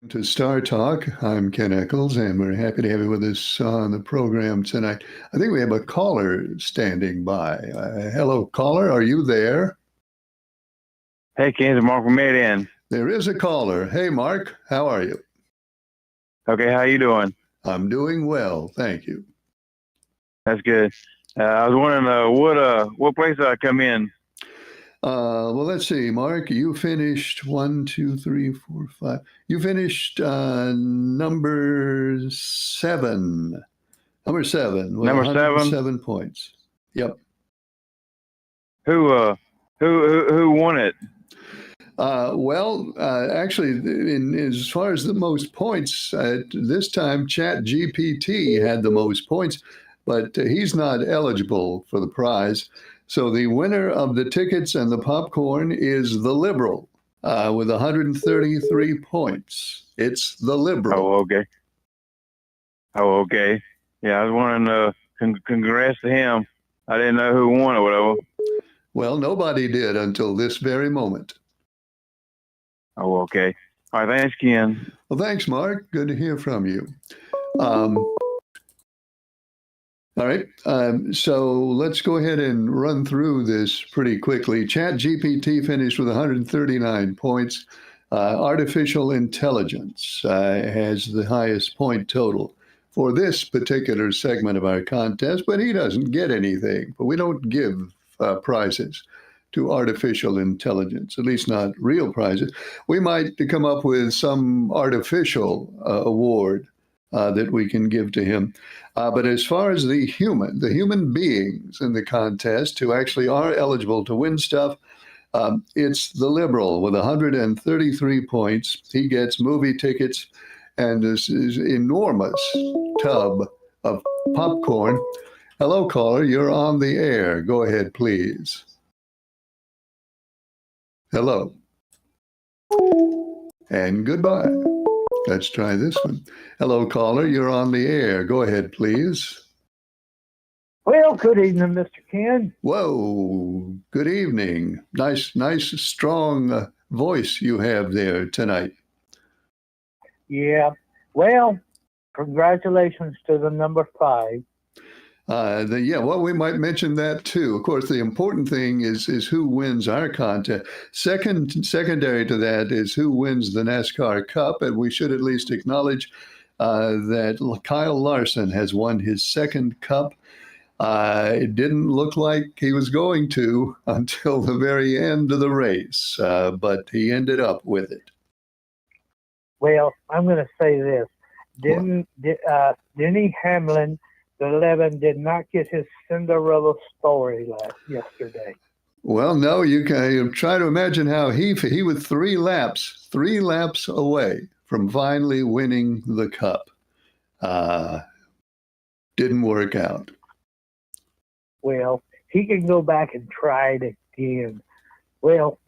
To Star Talk. I'm Ken Eccles, and we're happy to have you with us on the program tonight. I think we have a caller standing by. Hello, caller. Are you there? Hey, Kansas, Mark from Marion. There is a caller. Hey, Mark. How are you? Okay, how you doing? I'm doing well, thank you. That's good. I was wondering what place I come in. Well, let's see, Mark. You finished one, two, three, four, five. You finished number seven. Number seven with Number 7. 107 points. Yep. Who won it? Actually, as far as the most points, this time Chat GPT had the most points, but he's not eligible for the prize. So the winner of the tickets and the popcorn is the Liberal with 133 points. It's the Liberal. Oh, okay. Yeah, I was wondering. Congrats to him. I didn't know who won or whatever. Well, nobody did until this very moment. Oh, okay. All right, thanks, Ken. Well, thanks, Mark. Good to hear from you. All right, so let's go ahead and run through this pretty quickly. ChatGPT finished with 139 points. Artificial intelligence has the highest point total for this particular segment of our contest, but he doesn't get anything. But we don't give prizes to artificial intelligence, at least not real prizes. We might come up with some artificial award that we can give to him. But as far as the human beings in the contest who actually are eligible to win stuff, it's the Liberal with 133 points. He gets movie tickets and this enormous tub of popcorn. Hello, caller. You're on the air. Go ahead, please. Hello. And goodbye. Let's try this one. Hello, caller. You're on the air. Go ahead, please. Well, good evening, Mr. Ken. Whoa. Good evening. Nice, strong voice you have there tonight. Yeah. Well, congratulations to the number 5. We might mention that too. Of course, the important thing is who wins our contest. Secondary to that is who wins the NASCAR Cup, and we should at least acknowledge that Kyle Larson has won his second Cup. It didn't look like he was going to until the very end of the race, but he ended up with it. Well, I'm going to say this: Denny Hamlin, the 11, did not get his Cinderella story yesterday. Well, no, you can try to imagine how he was 3 laps away from finally winning the Cup. Didn't work out. Well, he can go back and try it again. Well,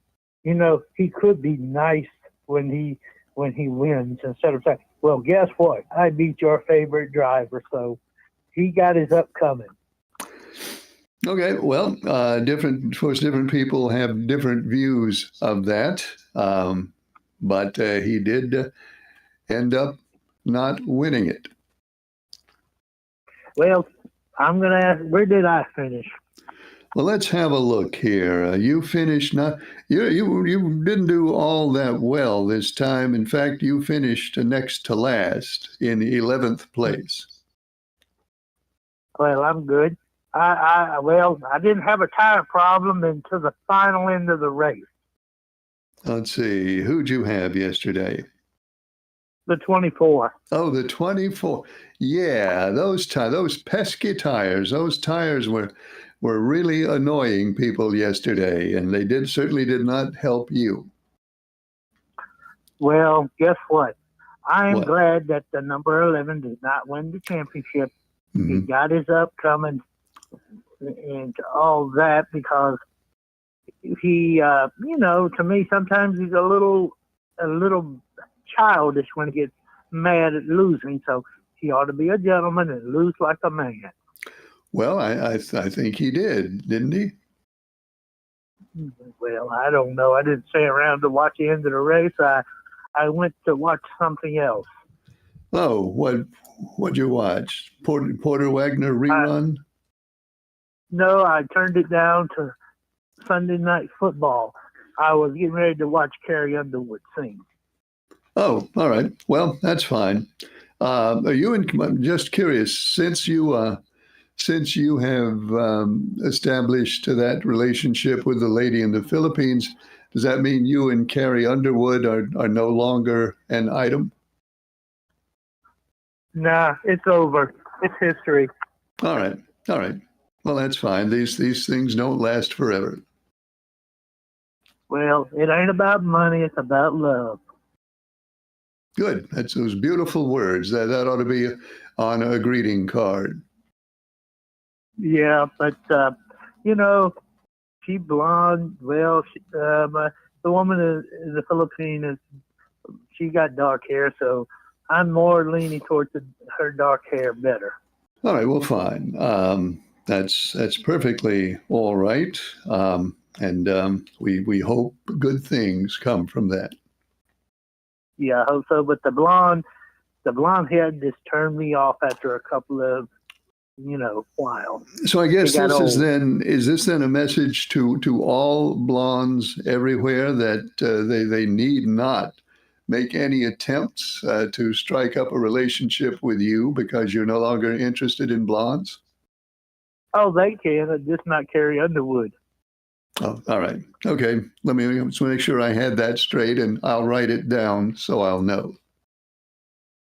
he could be nice when he wins instead of saying, "Well, guess what? I beat your favorite driver." So he got his upcoming. Okay, well, different people have different views of that, but he did end up not winning it. Well, I'm going to ask, where did I finish? Well, let's have a look here. You finished you didn't do all that well this time. In fact, you finished next to last in 11th place. Well, I'm good. I didn't have a tire problem until the final end of the race. Let's see, who'd you have yesterday? The 24. Oh, the 24. Yeah, those pesky tires. Those tires were really annoying people yesterday, and they certainly did not help you. Well, guess what? I am glad that the number 11 did not win the championship. Mm-hmm. He got his upcoming and all that because he, to me, sometimes he's a little childish when he gets mad at losing. So he ought to be a gentleman and lose like a man. Well, I think he did, didn't he? Well, I don't know. I didn't stay around to watch the end of the race. I went to watch something else. Oh, what'd you watch? Porter Wagner rerun? No, I turned it down to Sunday Night Football. I was getting ready to watch Carrie Underwood sing. Oh, all right. Well, that's fine. Are you in? I'm just curious. Since you have established that relationship with the lady in the Philippines, does that mean you and Carrie Underwood are no longer an item? Nah, it's over. It's history. All right. All right. Well, that's fine. These things don't last forever. Well, it ain't about money. It's about love. Good. That's those beautiful words. That ought to be on a greeting card. Yeah, but she blonde. Well, the woman in the Philippines she got dark hair, so I'm more leaning towards her dark hair better. All right. Well, fine. That's perfectly all right. And we hope good things come from that. Yeah, I hope so. But the blonde head just turned me off after a couple of while. So I guess It got is this then a message to all blondes everywhere that they need not make any attempts to strike up a relationship with you because you're no longer interested in blondes? Oh, they can. Just not Carrie Underwood. Oh, all right. Okay. Let me just make sure I had that straight, and I'll write it down so I'll know.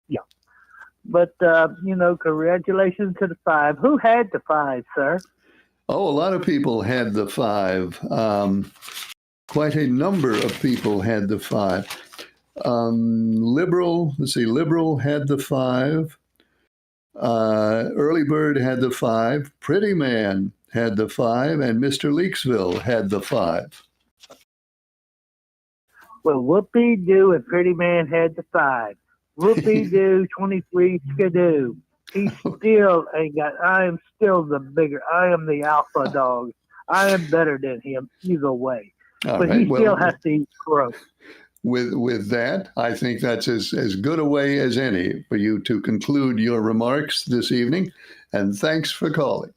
Yeah. But, congratulations to the 5. Who had the 5, sir? Oh, a lot of people had the 5. Quite a number of people had the 5. Liberal had the 5. Early Bird had the 5. Pretty Man had the 5, and Mr. Leaksville had the 5. Well, whoopee-doo and Pretty Man had the 5. Whoopee-doo, 23 skidoo. He still ain't got, I am still I am the alpha dog. I am better than him either way. All but right. he still has to eat crow. With that, I think that's as good a way as any for you to conclude your remarks this evening. And thanks for calling.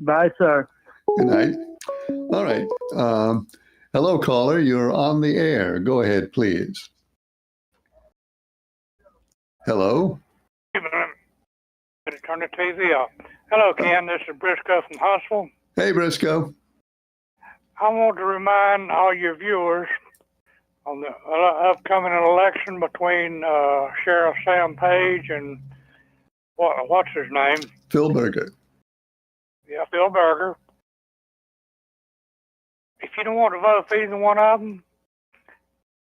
Bye, sir. Good night. All right. Hello, caller. You're on the air. Go ahead, please. Hello. Turn the TV off. Hello, Ken. This is Briscoe from Huntsville. Hey, Briscoe. I want to remind all your viewers on the upcoming election between Sheriff Sam Page and what's his name? Phil Berger. Yeah, Phil Berger. If you don't want to vote for either one of them,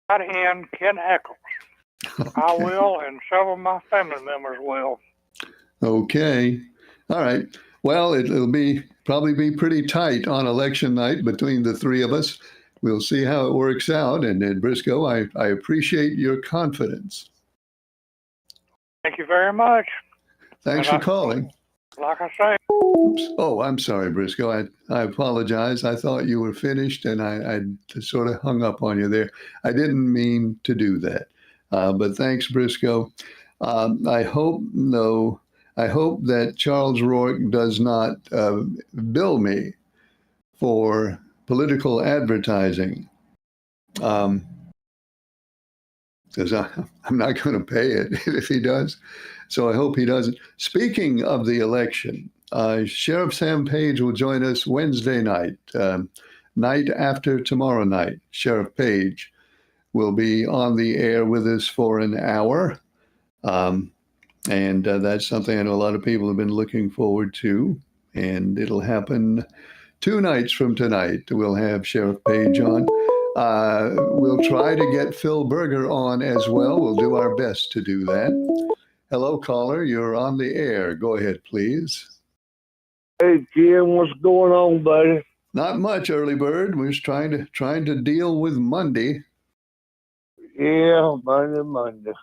write in Ken Eccles. Okay. I will, and several of my family members will. Okay. All right. Well, it'll probably be pretty tight on election night between the three of us. We'll see how it works out. And Briscoe, I appreciate your confidence. Thank you very much. Thanks for calling. Like I say. Oops. Oh, I'm sorry, Briscoe. I apologize. I thought you were finished, and I sort of hung up on you there. I didn't mean to do that. But thanks, Briscoe. I hope that Charles Rourke does not bill me for political advertising, because I'm not going to pay it if he does. So I hope he doesn't. Speaking of the election, Sheriff Sam Page will join us Wednesday night, night after tomorrow night. Sheriff Page will be on the air with us for an hour. And that's something I know a lot of people have been looking forward to. And it'll happen 2 nights from tonight. We'll have Sheriff Page on. We'll try to get Phil Berger on as well. We'll do our best to do that. Hello, caller. You're on the air. Go ahead, please. Hey, Ken, what's going on, buddy? Not much, Early Bird. We're just trying to deal with Monday. Yeah, Monday.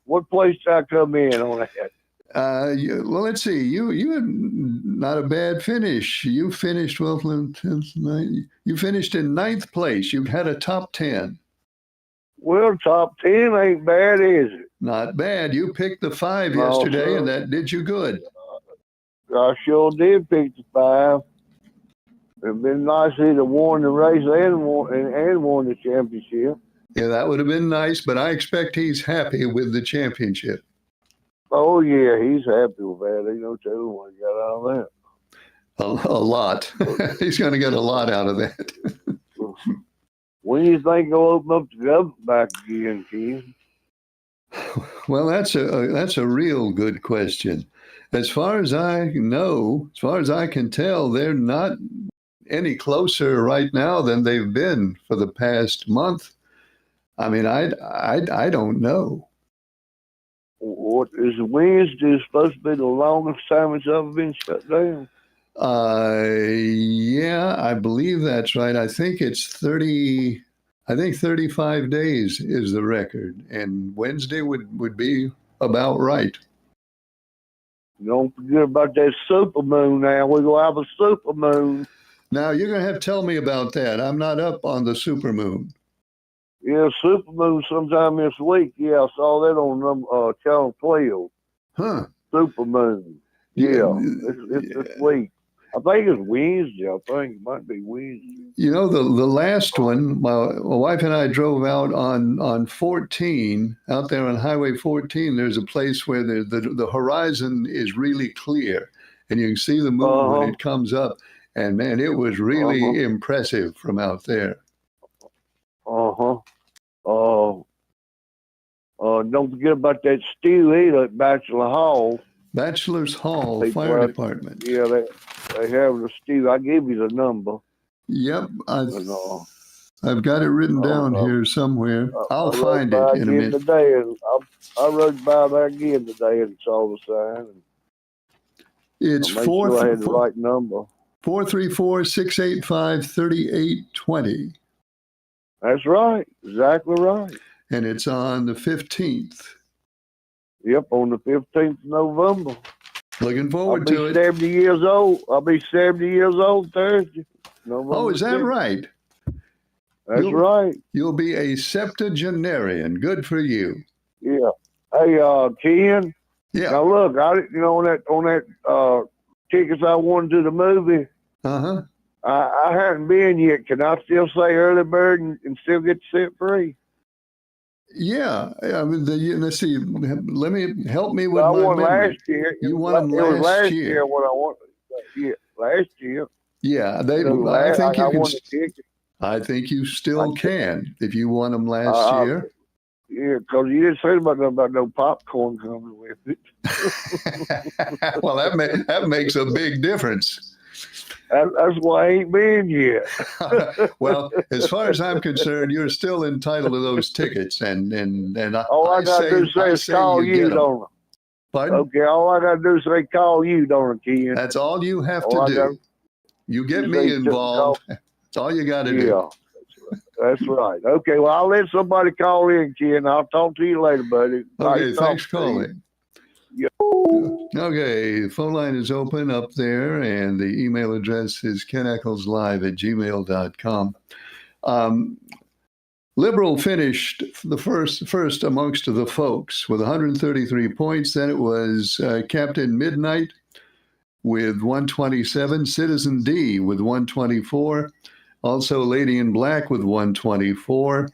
What place did I come in on that? Well, let's see. You had not a bad finish. You finished you finished in 9th place. You had a top 10. Well, top 10 ain't bad, is it? Not bad. You picked the 5 No, yesterday, sir. and that did you good. I sure did pick the 5. It'd been nice to either won the race and won the championship. Yeah, that would have been nice, but I expect he's happy with the championship. Oh yeah, he's happy with that. Ain't no telling what he got out of that. A lot. He's going to get a lot out of that. When do you think they'll open up the government back again, Ken? Well, that's a real good question. As far as I know, as far as I can tell, they're not any closer right now than they've been for the past month. I mean, I don't know. What is Wednesday supposed to be the longest time it's ever been shut down? Yeah, I believe that's right. I think it's 30. I think 35 days is the record, and Wednesday would be about right. Don't forget about that supermoon now. We're going to have a supermoon. Now, you're going to have to tell me about that. I'm not up on the supermoon. Yeah, supermoon sometime this week. Yeah, I saw that on Channel 12. Huh. Supermoon. Yeah, it's this week. I think it's Wednesday. I think it might be Wednesday. You know, the last one, my wife and I drove out on 14, out there on Highway 14. There's a place where the horizon is really clear, and you can see the moon when it comes up. And man, it was really impressive from out there. Don't forget about that stew either at Bachelor Hall. Bachelor's Hall People Fire Department. Yeah, they have the stew. I gave you the number. Yep, And, I've got it written down here somewhere. I'll find it in a minute. Today, and I rode by there again today and saw the sign. And it's I had the right number. 434-685-3820. That's right. Exactly right. And it's on the 15th. Yep, on the 15th of November. Looking forward I'll to be it. 70 years old. I'll be 70 years old Thursday. Oh, is that 6th. right? That's right. You'll be a septuagenarian. Good for you. Yeah. Hey, Ken. Yeah. Now look, on that tickets I won to the movie. Uh-huh. I hadn't been yet. Can I still say early bird and still get set free? Yeah. I mean, let's see. Help me with I my won memory. last year. You won them It was last last year. year when I won. Yeah, last year. Yeah, So I think you I can. won the ticket. I think you still can if you won them last year. Yeah, because you didn't say about no popcorn coming with it. Well, that makes a big difference. That's why I ain't been yet. Well, as far as I'm concerned, you're still entitled to those tickets, and All I gotta do is call you, don't I? Pardon? Okay, all I gotta do is say call you, don't I, Ken? That's all you have to do. You get me involved. That's all you got to do. Yeah, that's right. Okay, well, I'll let somebody call in, Ken. I'll talk to you later, buddy. Okay, Nice thanks for talking to you. calling. Okay, the phone line is open up there, and the email address is keneckleslive@gmail.com. Liberal finished the first amongst the folks with 133 points. Then it was Captain Midnight with 127, Citizen D with 124, also Lady in Black with 124,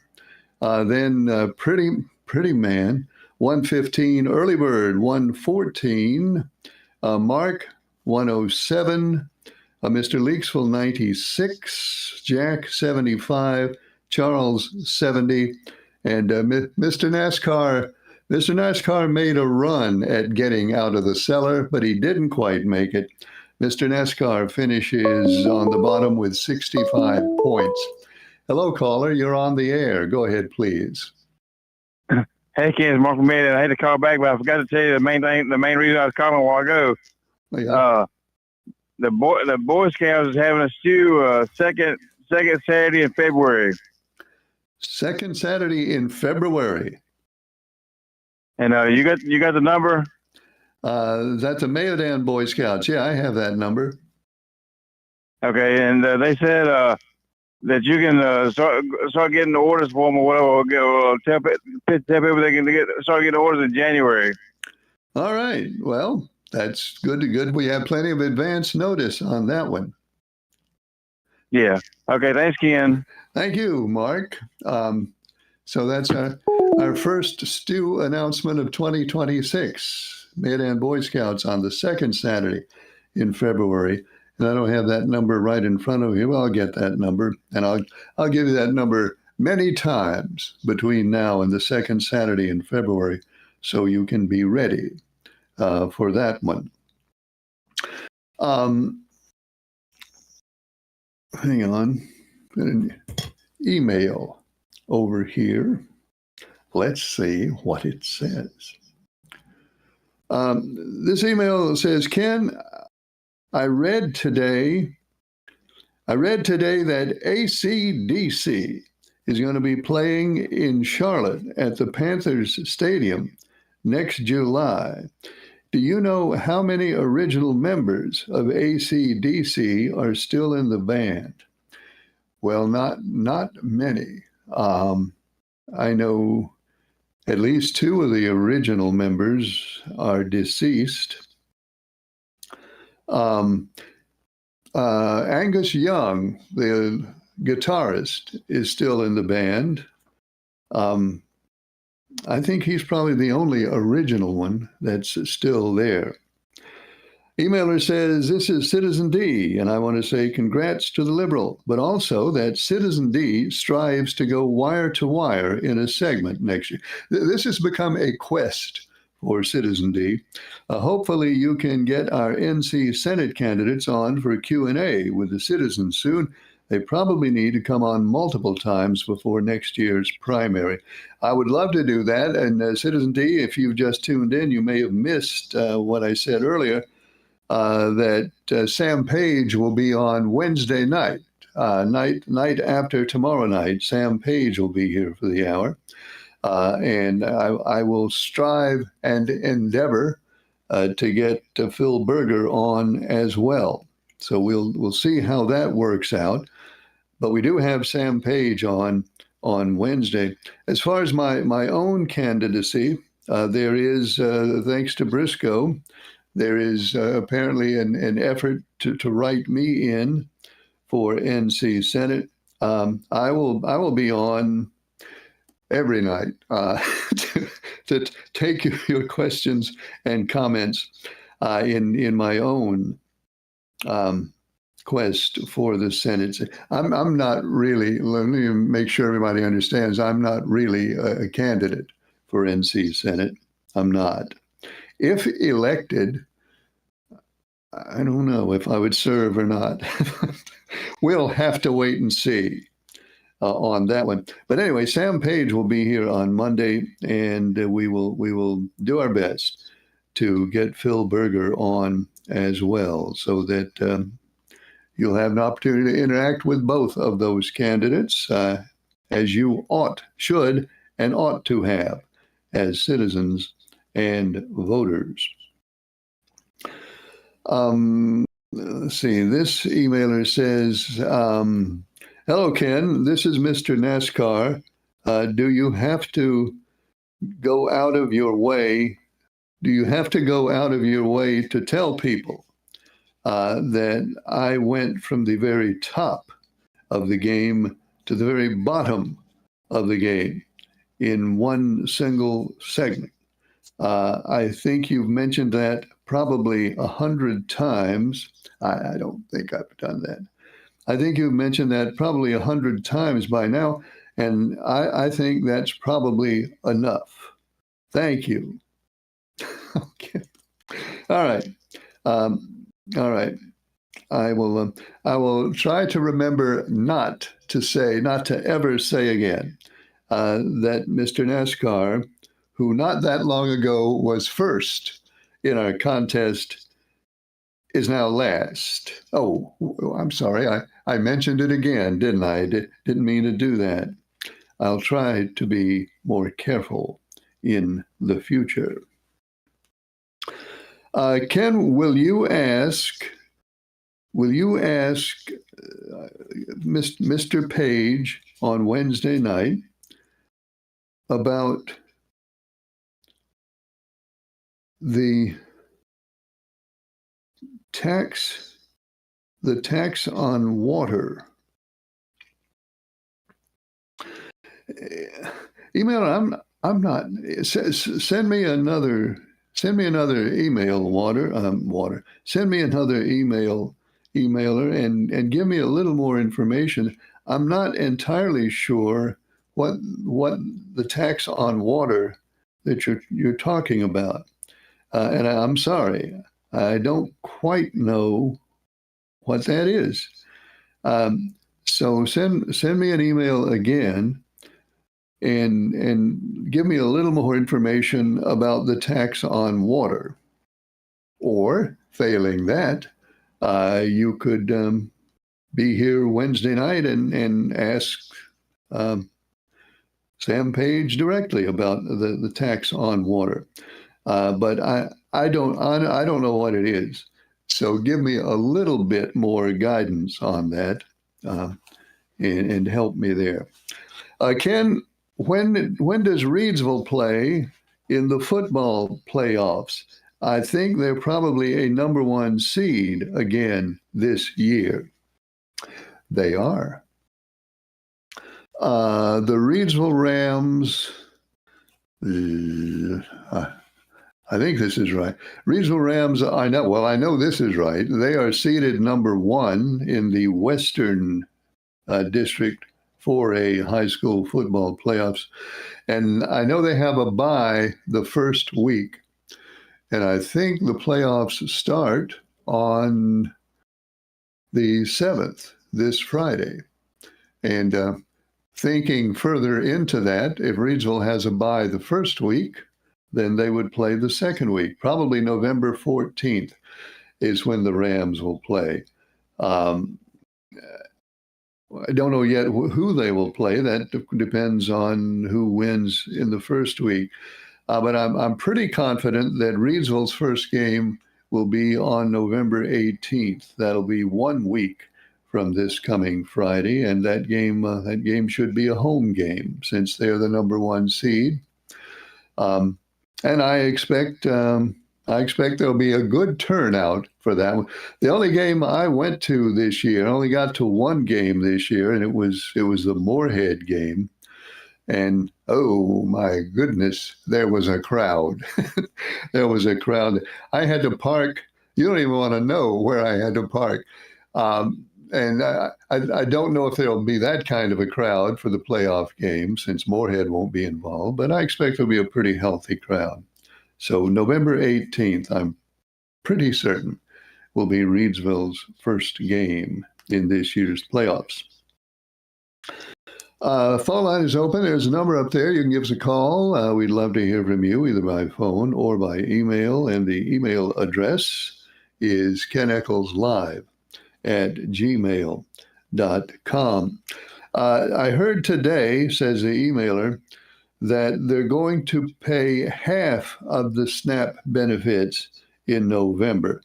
then Pretty Man 115, Early Bird 114, Mark 107, Mr. Leaksville 96, Jack 75, Charles 70, and Mr. NASCAR. Mr. NASCAR made a run at getting out of the cellar, but he didn't quite make it. Mr. NASCAR finishes on the bottom with 65 points. Hello, caller. You're on the air. Go ahead, please. Hey, Ken, it's Mark Mid. I had to call back, but I forgot to tell you the main reason I was calling a while ago. Yeah. The Boy Scouts is having a stew second Saturday in February. Second Saturday in February. And you got the number? That's the Mayodan Boy Scouts. Yeah, I have that number. Okay, and they said that you can start getting the orders for them or whatever. Or tell people they can start getting orders in January. All right. Well, that's good. We have plenty of advance notice on that one. Yeah. Okay. Thanks, Ken. Thank you, Mark. So that's our first stew announcement of 2026, Maydan Boy Scouts on the second Saturday in February. And I don't have that number right in front of me. Well, I'll get that number, and I'll give you that number many times between now and the second Saturday in February, so you can be ready for that one. Hang on, an email over here. Let's see what it says. This email says, Ken, I read today that AC/DC is going to be playing in Charlotte at the Panthers Stadium next July. Do you know how many original members of AC/DC are still in the band? Well, not many. I know at least two of the original members are deceased. Angus Young, the guitarist, is still in the band. I think he's probably the only original one that's still there. Emailer says, this is Citizen D, and I want to say congrats to the Liberal, but also that Citizen D strives to go wire to wire in a segment next year. This has become a quest for Citizen D. Hopefully you can get our NC Senate candidates on for a Q&A with the citizens soon. They probably need to come on multiple times before next year's primary. I would love to do that. And Citizen D, if you've just tuned in, you may have missed what I said earlier, that Sam Page will be on Wednesday night, night after tomorrow night. Sam Page will be here for the hour. And I will strive and endeavor to get Phil Berger on as well. So we'll see how that works out. But we do have Sam Page on Wednesday. As far as my own candidacy, there is, thanks to Briscoe, there is apparently an effort to write me in for NC Senate. I will be on every night to take your questions and comments in my own quest for the Senate. I'm not really, let me make sure everybody understands, I'm not really a candidate for NC Senate. I'm not. If elected, I don't know if I would serve or not. We'll have to wait and see on that one. But anyway, Sam Page will be here on Monday, and we will do our best to get Phil Berger on as well, so that you'll have an opportunity to interact with both of those candidates, as you should and ought to have as citizens and voters. Let's see, this emailer says, hello, Ken, this is Mr. NASCAR. Do you have to go out of your way? Do you have to go out of your way to tell people that I went from the very top of the game to the very bottom of the game in one single segment? I think you've mentioned that probably 100 times. I don't think I've done that. I think you've mentioned that probably 100 times by now, and I think that's probably enough. Thank you. Okay. All right. All right. I will try to remember not to ever say again that Mr. NASCAR, who not that long ago was first in our contest, is now last. Oh, I'm sorry. I mentioned it again, didn't I? Didn't mean to do that. I'll try to be more careful in the future. Ken, will you ask will you ask Mr. Page on Wednesday night about the tax on water? Email. I'm not. Send me another email. Water. Send me another emailer and give me a little more information. I'm not entirely sure what the tax on water that you're talking about, and I'm sorry, I don't quite know what that is. So send me an email again and give me a little more information about the tax on water. Or failing that, you could be here Wednesday night and ask Sam Page directly about the tax on water. But I don't know what it is. So give me a little bit more guidance on that and help me there. Ken, when does Reidsville play in the football playoffs? I think they're probably a number 1 seed again this year. They are. The Reidsville Rams, I think this is right. Reidsville Rams, I know this is right. They are seeded number 1 in the Western District 4A high school football playoffs. And I know they have a bye the first week. And I think the playoffs start on the 7th, this Friday. And thinking further into that, if Reidsville has a bye the first week, then they would play the second week. Probably November 14th is when the Rams will play. I don't know yet who they will play. That depends on who wins in the first week. But I'm pretty confident that Reidsville's first game will be on November 18th. That'll be 1 week from this coming Friday, and that game should be a home game since they're the number 1 seed. And I expect there'll be a good turnout for that one. The only game I went to this year, I only got to 1 game this year, and it was the Moorhead game. And oh my goodness, there was a crowd. There was a crowd. I had to park. You don't even want to know where I had to park. And I don't know if there'll be that kind of a crowd for the playoff game since Moorhead won't be involved, but I expect there'll be a pretty healthy crowd. So November 18th, I'm pretty certain, will be Reidsville's first game in this year's playoffs. Phone line is open. There's a number up there. You can give us a call. We'd love to hear from you either by phone or by email. And the email address is keneckleslive@gmail.com. I heard today, says the emailer, that they're going to pay half of the SNAP benefits in November.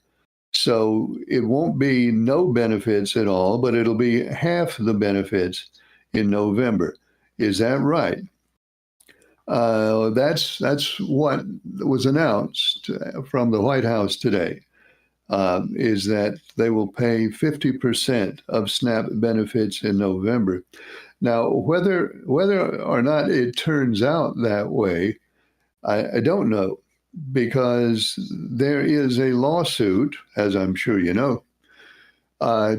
So it won't be no benefits at all, but it'll be half the benefits in November. Is that right? That's what was announced from the White House today, is that they will pay 50% of SNAP benefits in November. Now, whether or not it turns out that way, I don't know, because there is a lawsuit, as I'm sure you know.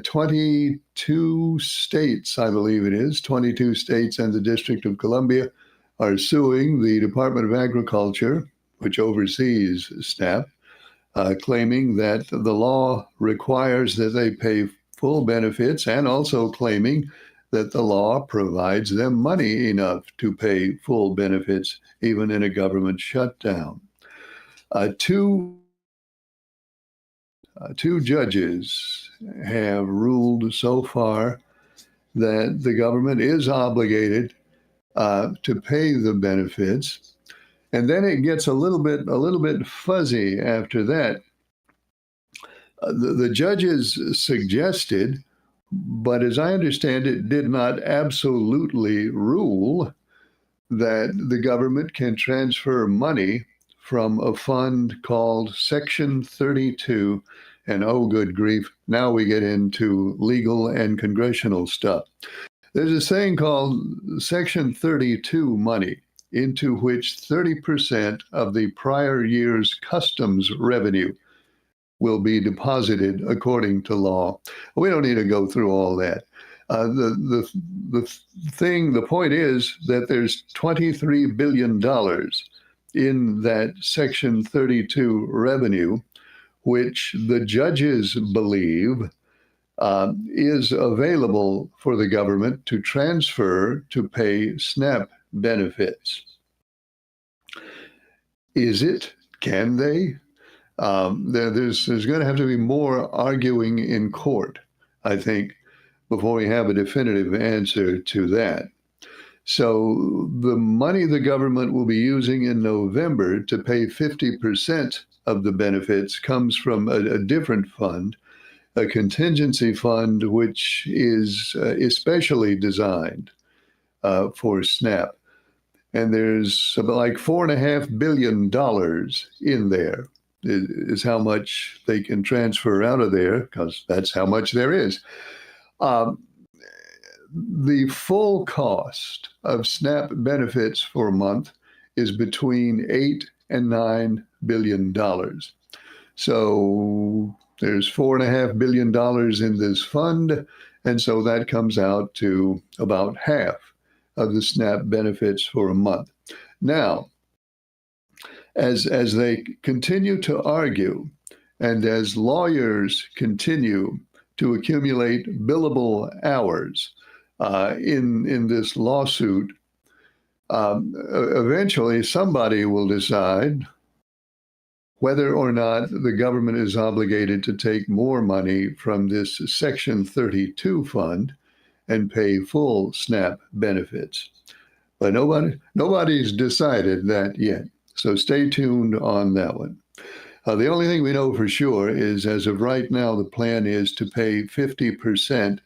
22 states, I believe it is, 22 states and the District of Columbia are suing the Department of Agriculture, which oversees SNAP, claiming that the law requires that they pay full benefits, and also claiming that the law provides them money enough to pay full benefits even in a government shutdown. Two judges have ruled so far that the government is obligated to pay the benefits, and then it gets a little bit fuzzy after that. The judges suggested, but as I understand it, did not absolutely rule that the government can transfer money from a fund called Section 32. And oh, good grief, now we get into legal and congressional stuff. There's a saying called Section 32 money, into which 30% of the prior year's customs revenue will be deposited according to law. We don't need to go through all that. The point is that there's $23 billion in that Section 32 revenue, which the judges believe is available for the government to transfer to pay SNAP benefits. Is it? Can they? There's going to have to be more arguing in court, I think, before we have a definitive answer to that. So the money the government will be using in November to pay 50% of the benefits comes from a different fund, a contingency fund, which is especially designed for SNAP. And there's about like $4.5 billion in there is how much they can transfer out of there, because that's how much there is. The full cost of SNAP benefits for a month is between $8 and $9 billion. So there's $4.5 billion in this fund, and so that comes out to about half of the SNAP benefits for a month. Now, as they continue to argue, and as lawyers continue to accumulate billable hours in this lawsuit, eventually somebody will decide whether or not the government is obligated to take more money from this Section 32 fund and pay full SNAP benefits. But nobody's decided that yet. So stay tuned on that one. The only thing we know for sure is, as of right now, the plan is to pay 50%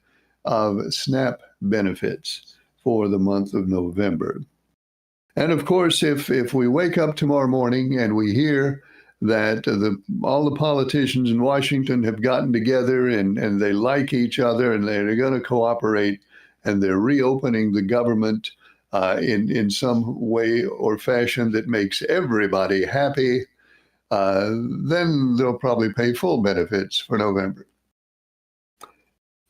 of SNAP benefits for the month of November. And of course, if we wake up tomorrow morning and we hear that all the politicians in Washington have gotten together and they like each other and they're going to cooperate and they're reopening the government in some way or fashion that makes everybody happy, then they'll probably pay full benefits for November.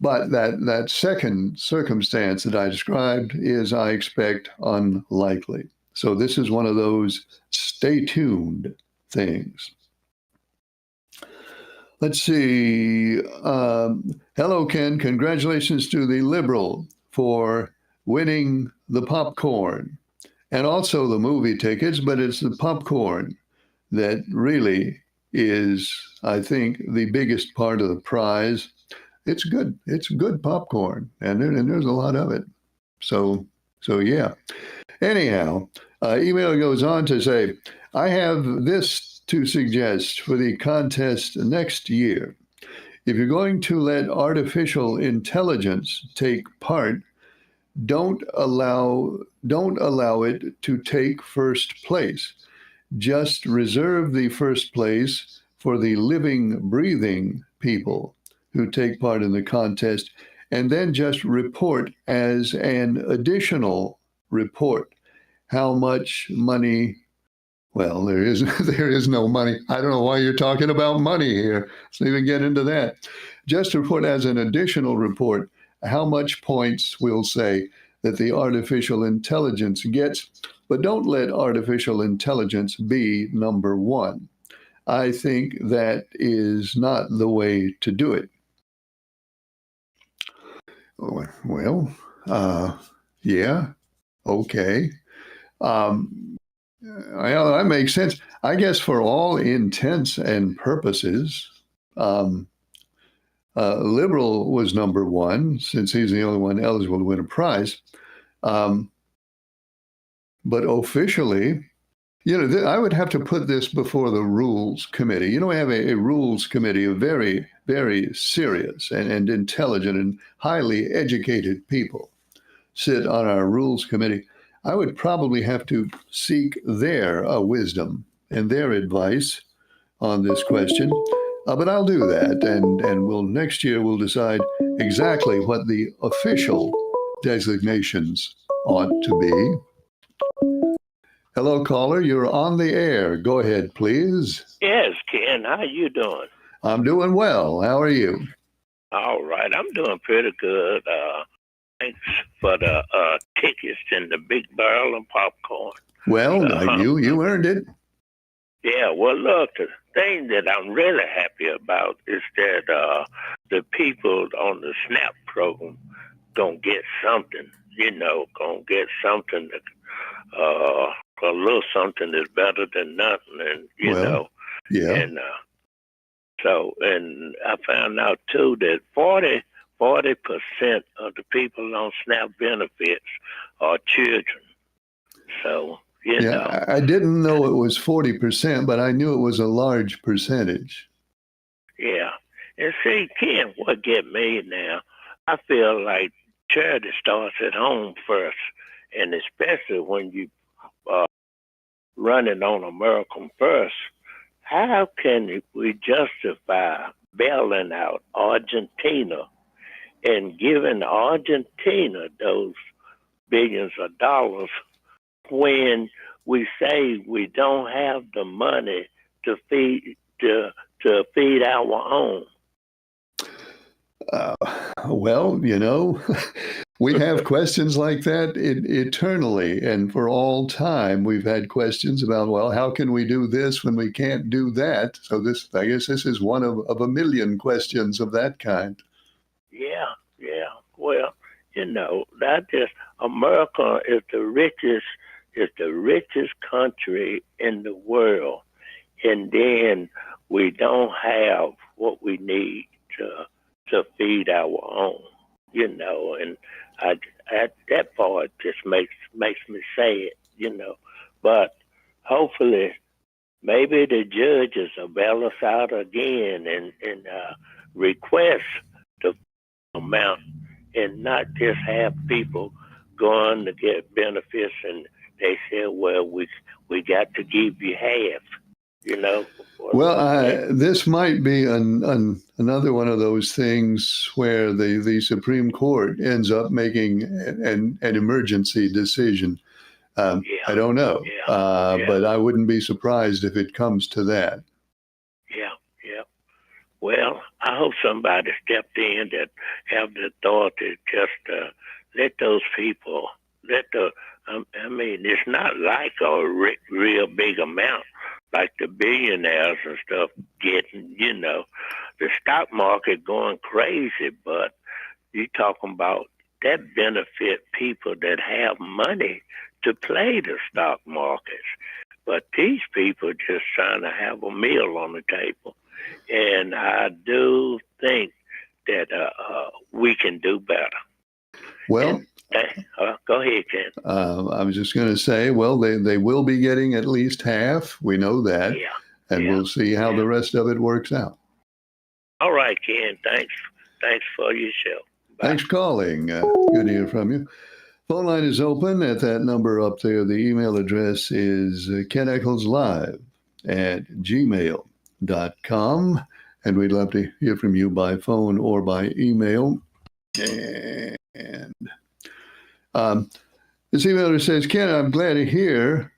But that second circumstance that I described is, I expect, unlikely. So this is one of those stay tuned things. Let's see. Hello, Ken. Congratulations to the Liberal for winning the popcorn and also the movie tickets, but it's the popcorn that really is, I think, the biggest part of the prize. It's good. It's good popcorn, and there's a lot of it. So yeah. Anyhow, email goes on to say, I have this to suggest for the contest next year. If you're going to let artificial intelligence take part, don't allow it to take first place. Just reserve the first place for the living, breathing people who take part in the contest, and then just report as an additional report how much money. Well, there is no money. I don't know why you're talking about money here. Let's even get into that. Just report as an additional report how much points we'll say that the artificial intelligence gets, but don't let artificial intelligence be number one. I think that is not the way to do it. Well, yeah, okay. That makes sense. I guess for all intents and purposes, Liberal was number one, since he's the only one eligible to win a prize. But officially, I would have to put this before the Rules Committee. We have a Rules Committee of very, very serious and intelligent and highly educated people sit on our Rules Committee. I would probably have to seek their wisdom and their advice on this question. But I'll do that, and next year we'll decide exactly what the official designations ought to be. Hello, caller. You're on the air. Go ahead, please. Yes, Ken. How you doing? I'm doing well. How are you? All right. I'm doing pretty good. Thanks for the tickets and the big barrel and popcorn. Well, you earned it. Yeah. Well, look, the thing that I'm really happy about is that the people on the SNAP program gonna get something. Gonna get something that a little something is better than nothing, and Yeah. And and I found out too that 40% of the people on SNAP benefits are children. So I didn't know it was 40%, but I knew it was a large percentage. Yeah. And see, Ken, what get me now? I feel like charity starts at home first, and especially when you running on American First. How can we justify bailing out Argentina and giving Argentina those billions of dollars when we say we don't have the money to feed our own? Well, we have questions like that eternally, and for all time, we've had questions about, well, how can we do this when we can't do that? So I guess this is one of a million questions of that kind. Yeah. Well, that just America is the richest country in the world, and then we don't have what we need to feed our own, and that part just makes me sad, But hopefully, maybe the judges will bail us out again and request the amount, and not just have people going to get benefits and they say, well, we got to give you half. Well, this might be another one of those things where the Supreme Court ends up making an emergency decision. I don't know, but I wouldn't be surprised if it comes to that. Yeah. Well, I hope somebody stepped in that have the authority just let those people, it's not like a real big amount like the billionaires and stuff getting, the stock market going crazy, but you talking about that benefit people that have money to play the stock markets. But these people just trying to have a meal on the table. And I do think that we can do better. Well, go ahead, Ken. I was just going to say, well, they will be getting at least half. We know that. Yeah. And we'll see how the rest of it works out. All right, Ken. Thanks for your show. Bye. Thanks for calling. Good to hear from you. Phone line is open at that number up there. The email address is keneckleslive@gmail.com. And we'd love to hear from you by phone or by email. And this emailer says, Ken, I'm glad to hear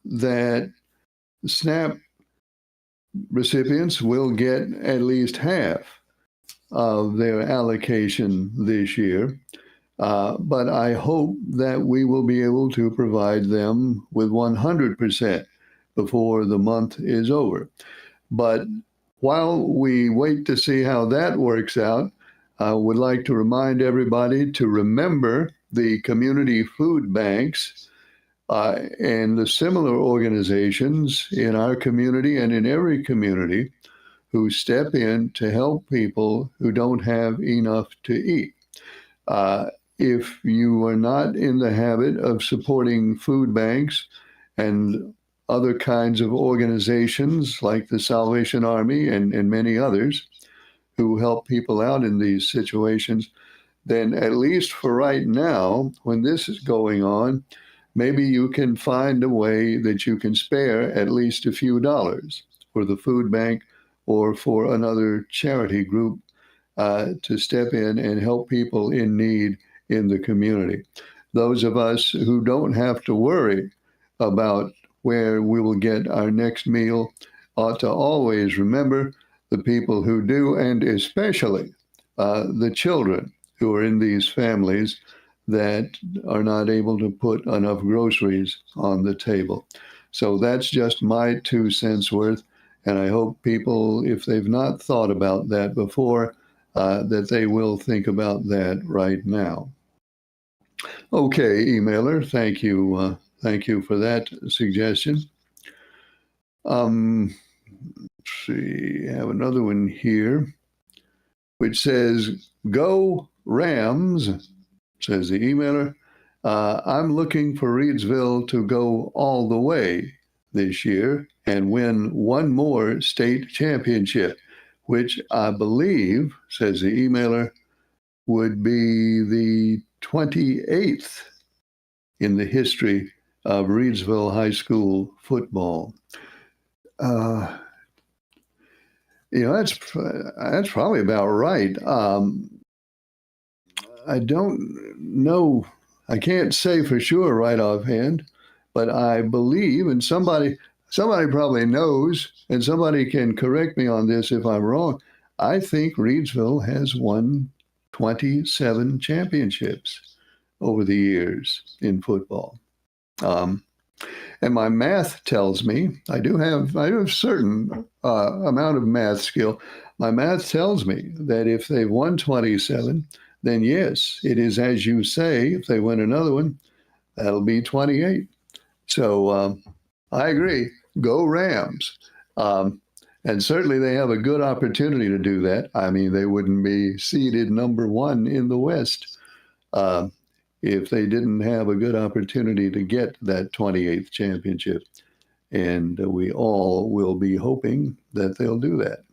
that SNAP recipients will get at least half of their allocation this year. But I hope that we will be able to provide them with 100% before the month is over. But while we wait to see how that works out, I would like to remind everybody to remember the community food banks and the similar organizations in our community and in every community who step in to help people who don't have enough to eat. If you are not in the habit of supporting food banks and other kinds of organizations like the Salvation Army and many others who help people out in these situations, then at least for right now, when this is going on, maybe you can find a way that you can spare at least a few dollars for the food bank or for another charity group to step in and help people in need in the community. Those of us who don't have to worry about where we will get our next meal ought to always remember the people who do, and especially the children who are in these families that are not able to put enough groceries on the table. So that's just my 2 cents worth. And I hope people, if they've not thought about that before, that they will think about that right now. Okay, emailer, thank you. Thank you for that suggestion. Let's see, I have another one here, which says, "Go Rams," says the emailer. "I'm looking for Reidsville to go all the way this year and win one more state championship, which I believe," says the emailer, "would be the 28th in the history of Reidsville High School football." That's probably about right. I don't know. I can't say for sure right offhand, but I believe, and somebody probably knows, and somebody can correct me on this if I'm wrong. I think Reidsville has won 27 championships over the years in football. And my math tells me, I do have a certain amount of math skill. My math tells me that if they've won 27, then yes, it is as you say. If they win another one, that'll be 28. So I agree. Go Rams. And certainly they have a good opportunity to do that. I mean, they wouldn't be seeded number 1 in the West if they didn't have a good opportunity to get that 28th championship. And we all will be hoping that they'll do that.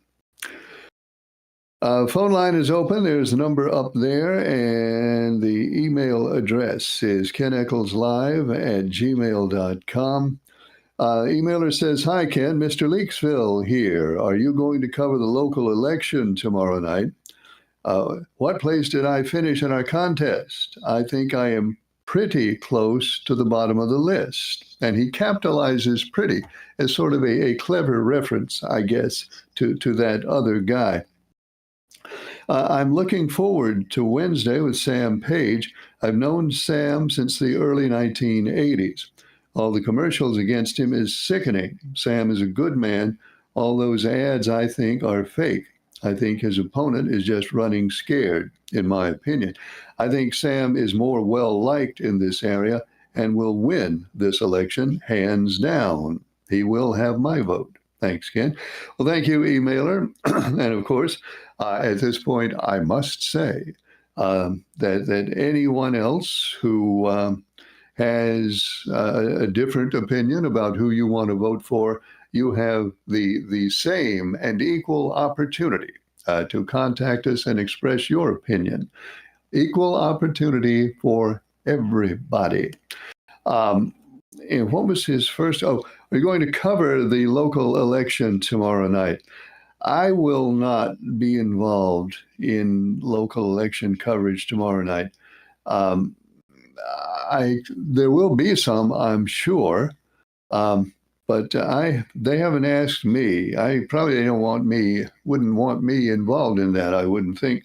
Phone line is open. There's a number up there, and the email address is keneckleslive@gmail.com. Emailer says, "Hi, Ken, Mr. Leaksville here. Are you going to cover the local election tomorrow night? What place did I finish in our contest? I think I am pretty close to the bottom of the list." And he capitalizes pretty as sort of a clever reference, I guess, to that other guy. "I'm looking forward to Wednesday with Sam Page. I've known Sam since the early 1980s. All the commercials against him is sickening. Sam is a good man. All those ads, I think, are fake. I think his opponent is just running scared, in my opinion. I think Sam is more well-liked in this area and will win this election, hands down. He will have my vote." Thanks, Ken. Well, thank you, emailer. And of course, at this point, I must say that anyone else who has a different opinion about who you want to vote for, you have the same and equal opportunity to contact us and express your opinion. Equal opportunity for everybody. And what was his first? Oh, we're going to cover the local election tomorrow night. I will not be involved in local election coverage tomorrow night. There will be some, I'm sure, but they haven't asked me. They wouldn't want me involved in that, I wouldn't think.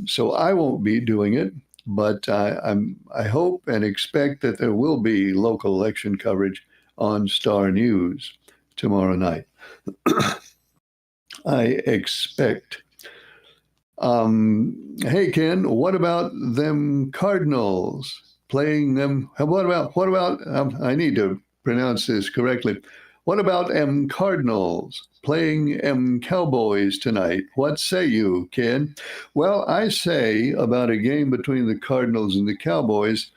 So I won't be doing it, but I hope and expect that there will be local election coverage on Star News tomorrow night. I expect. Hey, Ken, what about them Cardinals playing them? What about, I need to pronounce this correctly. What about Cardinals playing Cowboys tonight? What say you, Ken? Well, I say about a game between the Cardinals and the Cowboys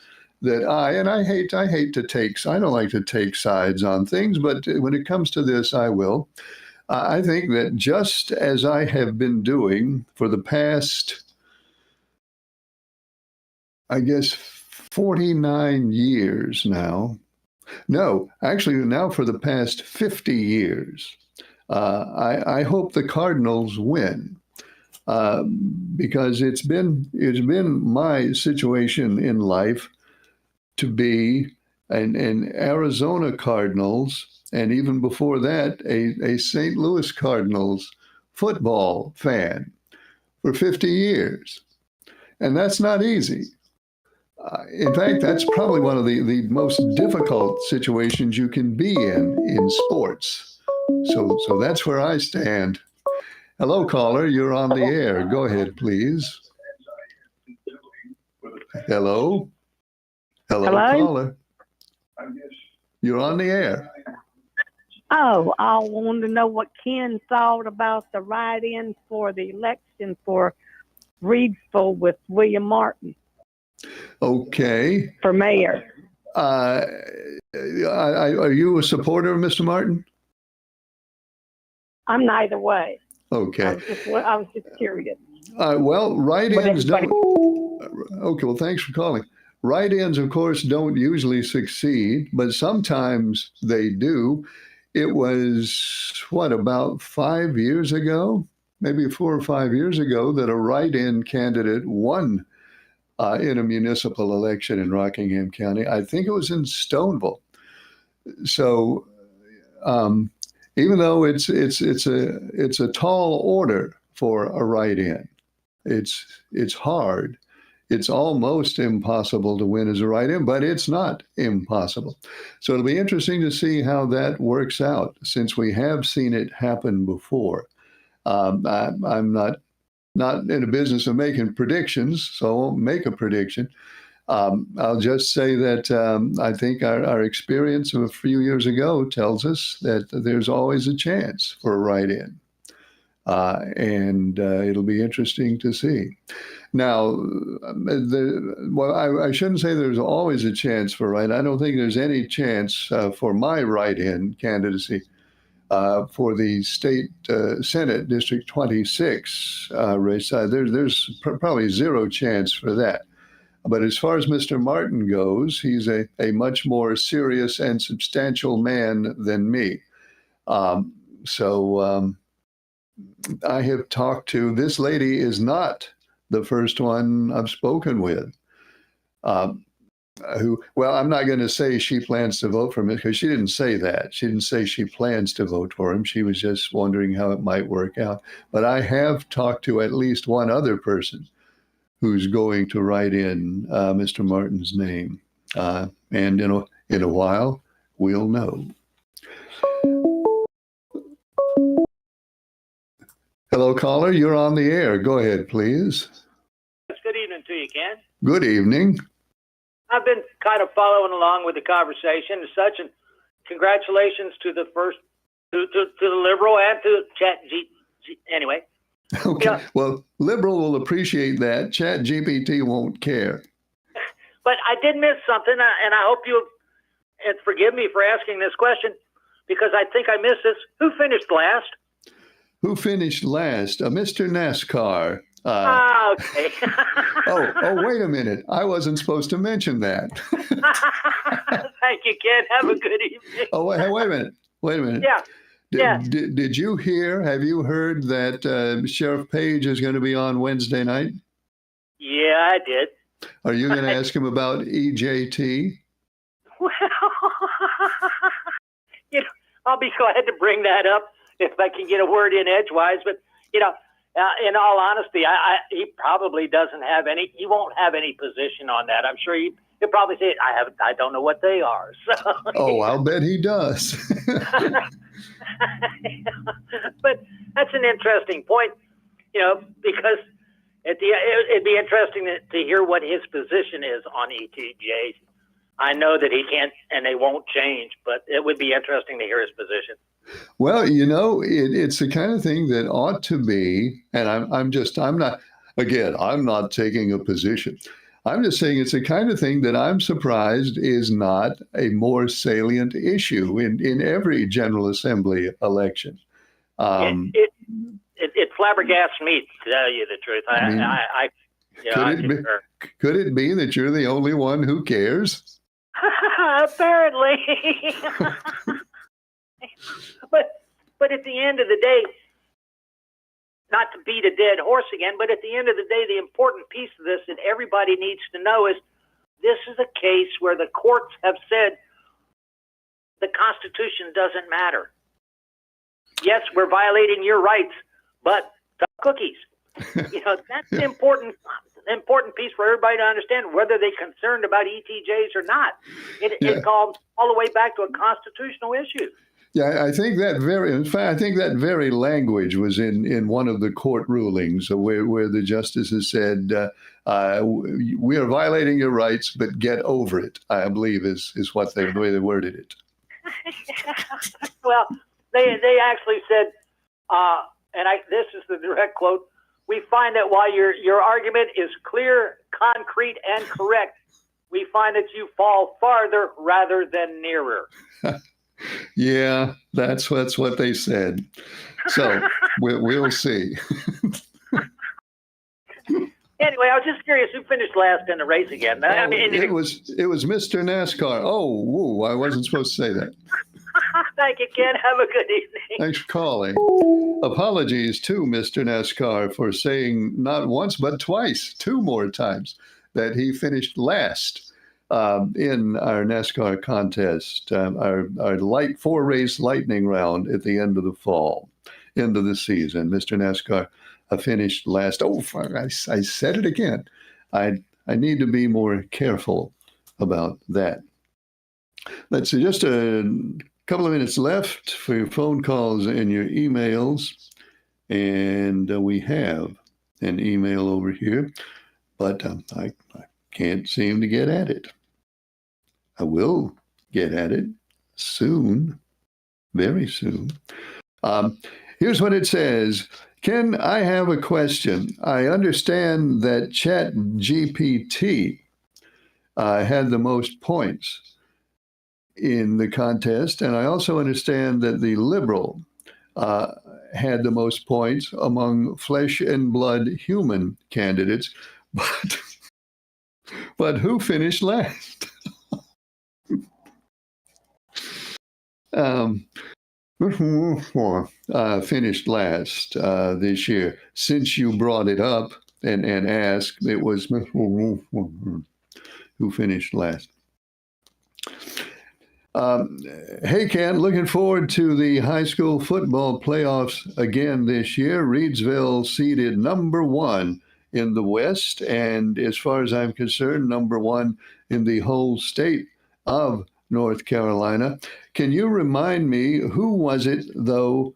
that I don't like to take sides on things, but when it comes to this, I will. I think that just as I have been doing for the past, I guess, 49 years now. No, actually, now for the past 50 years, I hope the Cardinals win because it's been my situation in life to be an Arizona Cardinals, and even before that, a St. Louis Cardinals football fan for 50 years. And that's not easy. In fact, that's probably one of the most difficult situations you can be in sports. So that's where I stand. Hello, caller. You're on the air. Go ahead, please. Hello? Hello, caller. You're on the air. Oh, I wanted to know what Ken thought about the write-in for the election for Reedsville with William Martin Okay. for mayor. Are you a supporter of Mr. Martin? I'm neither way. Okay. I was just curious. Well, write-ins But don't. Okay, well, thanks for calling. Write-ins, of course, don't usually succeed, but sometimes they do. It was, about 5 years ago, maybe 4 or 5 years ago, that a write-in candidate won in a municipal election in Rockingham County. I think it was in Stoneville. So even though it's a tall order for a write-in, it's hard. It's almost impossible to win as a write-in, but it's not impossible. So it'll be interesting to see how that works out, since we have seen it happen before. I'm not in a business of making predictions, so I won't make a prediction. I'll just say that I think our experience of a few years ago tells us that there's always a chance for a write-in. And it'll be interesting to see. Now, I shouldn't say there's always a chance for write-in. I don't think there's any chance for my write-in candidacy for the state Senate District 26 race. There's probably zero chance for that. But as far as Mr. Martin goes, he's a much more serious and substantial man than me. So I have talked to, this lady is not the first one I've spoken with. Well, I'm not going to say she plans to vote for him, because she didn't say that. She didn't say she plans to vote for him. She was just wondering how it might work out. But I have talked to at least one other person who's going to write in Mr. Martin's name. And in a while, we'll know. Hello, caller. You're on the air. Go ahead, please. Good evening to you, Ken. Good evening. I've been kind of following along with the conversation and such, and congratulations to the first, to the Liberal and to anyway. Okay. Yeah. Well, Liberal will appreciate that. Chat GPT won't care. But I did miss something, and I hope you and forgive me for asking this question, because I think I missed this. Who finished last? Who finished last? Mr. NASCAR. Okay. Oh, wait a minute. I wasn't supposed to mention that. Thank you, Ken. Have a good evening. Oh, wait a minute. Wait a minute. Yeah. Did you have you heard that Sheriff Page is going to be on Wednesday night? Yeah, I did. Are you going to ask him about EJT? Well, I'll be glad to bring that up if I can get a word in edgewise. But, in all honesty, he probably doesn't have any. He won't have any position on that. I'm sure he'll probably say, I don't know what they are. So. Oh, I'll bet he does. But that's an interesting point, because it'd be interesting to hear what his position is on ETJ. I know that he can't and they won't change, but it would be interesting to hear his position. Well, it's the kind of thing that ought to be, and I'm not taking a position. I'm just saying it's the kind of thing that I'm surprised is not a more salient issue in every General Assembly election. It flabbergasts me, to tell you the truth. I mean, I concur. Could it be that you're the only one who cares? Apparently. but at the end of the day, not to beat a dead horse again, but at the end of the day, the important piece of this that everybody needs to know is this is a case where the courts have said the Constitution doesn't matter. Yes, we're violating your rights, but the cookies. That's the important piece for everybody to understand, whether they're concerned about ETJs or not. It calls all the way back to a constitutional issue. Yeah, I think that very language was in one of the court rulings where the justices said, we are violating your rights, but get over it, I believe is the way they worded it. Well, they actually said, this is the direct quote, we find that while your argument is clear, concrete, and correct, we find that you fall farther rather than nearer. Yeah, that's what they said. So we'll see. Anyway, I was just curious who finished last in the race again. It was Mr. NASCAR. Oh, whoa, I wasn't supposed to say that. Thank you, Ken. Have a good evening. Thanks for calling. Apologies to Mr. NASCAR for saying not once but twice, 2 more times, that he finished last in our NASCAR contest, our 4-race lightning round at the end of the fall, end of the season. Mr. NASCAR finished last. Oh, I said it again. I need to be more careful about that. Let's see, just a couple of minutes left for your phone calls and your emails. And we have an email over here, but I can't seem to get at it. I will get at it soon, very soon. Here's what it says. Ken, I have a question. I understand that ChatGPT had the most points in the contest, and I also understand that the Liberal had the most points among flesh and blood human candidates, but who finished last? Finished last this year. Since you brought it up and asked, it was who finished last. Hey, Ken, looking forward to the high school football playoffs again this year. Reidsville seeded number 1 in the West, and as far as I'm concerned, number 1 in the whole state of North Carolina. Can you remind me who was it, though,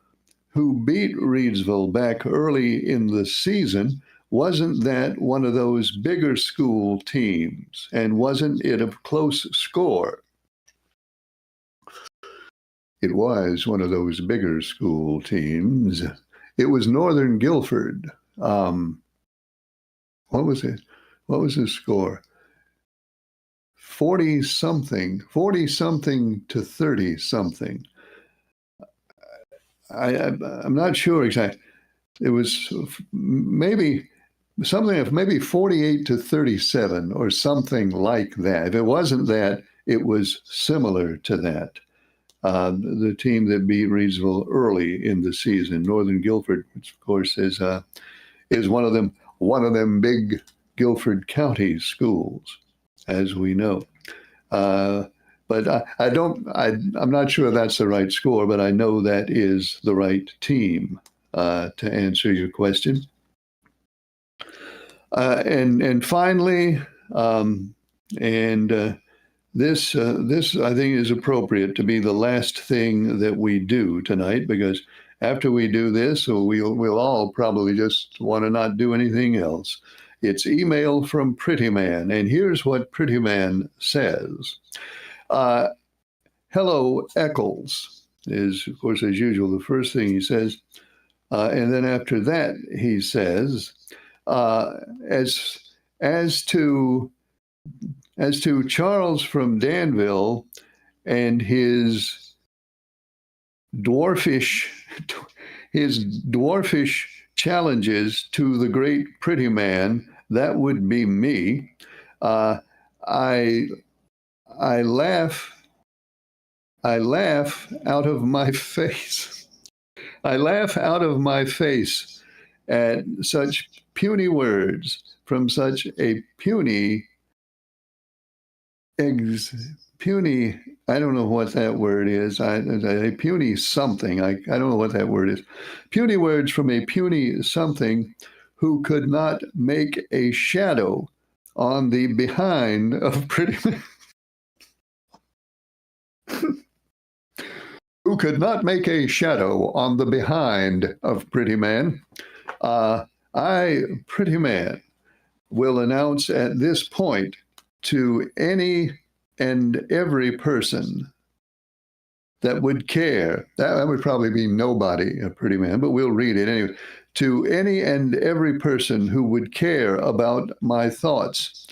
who beat Reidsville back early in the season? Wasn't that one of those bigger school teams? And wasn't it a close score? It was one of those bigger school teams. It was Northern Guilford. What was it? What was the score? 40-something to 30-something. I'm not sure exactly. It was maybe something of maybe 48 to 37 or something like that. If it wasn't that, it was similar to that. The team that beat Reidsville early in the season, Northern Guilford, which of course is one of them big Guilford County schools, as we know. But I'm not sure that's the right score, but I know that is the right team to answer your question. And finally, this I think is appropriate to be the last thing that we do tonight, because after we do this, we'll all probably just want to not do anything else. It's email from Pretty Man, and here's what Pretty Man says. Hello, Eccles, is, of course, as usual, the first thing he says. And then after that, he says, as to as to Charles from Danville and his dwarfish challenges to the great pretty man, that would be me. I laugh out of my face. I laugh out of my face at such puny words from such a puny, I don't know what that word is. A puny something. I don't know what that word is. Puny words from a puny something who could not make a shadow on the behind of pretty man. Who could not make a shadow on the behind of pretty man. I, pretty man, will announce at this point to any and every person that would care, that would probably be nobody, a pretty man, but we'll read it anyway, to any and every person who would care about my thoughts,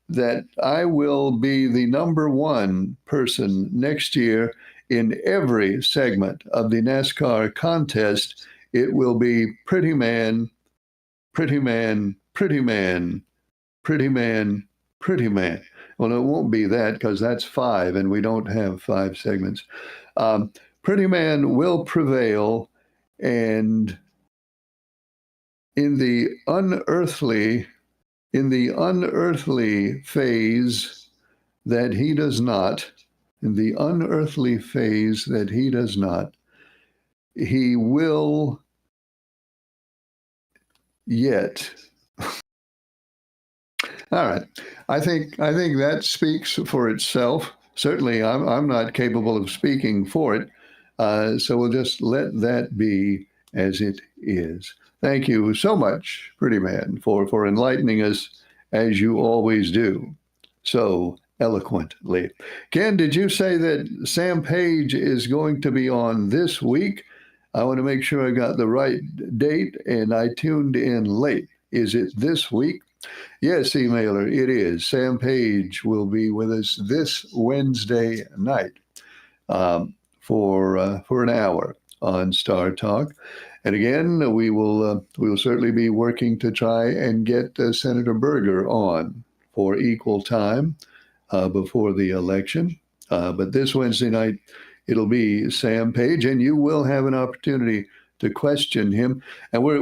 that I will be the number one person next year in every segment of the NASCAR contest. It will be pretty man, pretty man, pretty man, pretty man, pretty man. Well, it won't be that because that's 5 and we don't have 5 segments. Pretty man will prevail, and in the unearthly phase that he does not, he will yet. All right. I think that speaks for itself. Certainly, I'm not capable of speaking for it. So we'll just let that be as it is. Thank you so much, Pretty Man, for enlightening us as you always do, so eloquently. Ken, did you say that Sam Page is going to be on this week? I want to make sure I got the right date, and I tuned in late. Is it this week? Yes, emailer, it is. Sam Page will be with us this Wednesday night for an hour on Star Talk. And again, we will certainly be working to try and get Senator Berger on for equal time before the election. But this Wednesday night, it'll be Sam Page, and you will have an opportunity to question him. And we're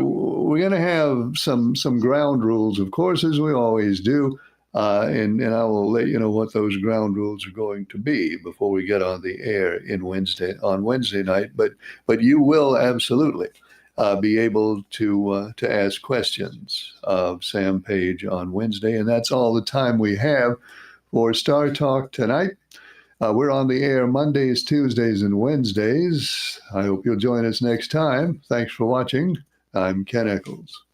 going to have some ground rules, of course, as we always do. And I will let you know what those ground rules are going to be before we get on the air on Wednesday night. But you will absolutely be able to ask questions of Sam Page on Wednesday, and that's all the time we have for Star Talk tonight. We're on the air Mondays, Tuesdays, and Wednesdays. I hope you'll join us next time. Thanks for watching. I'm Ken Eccles.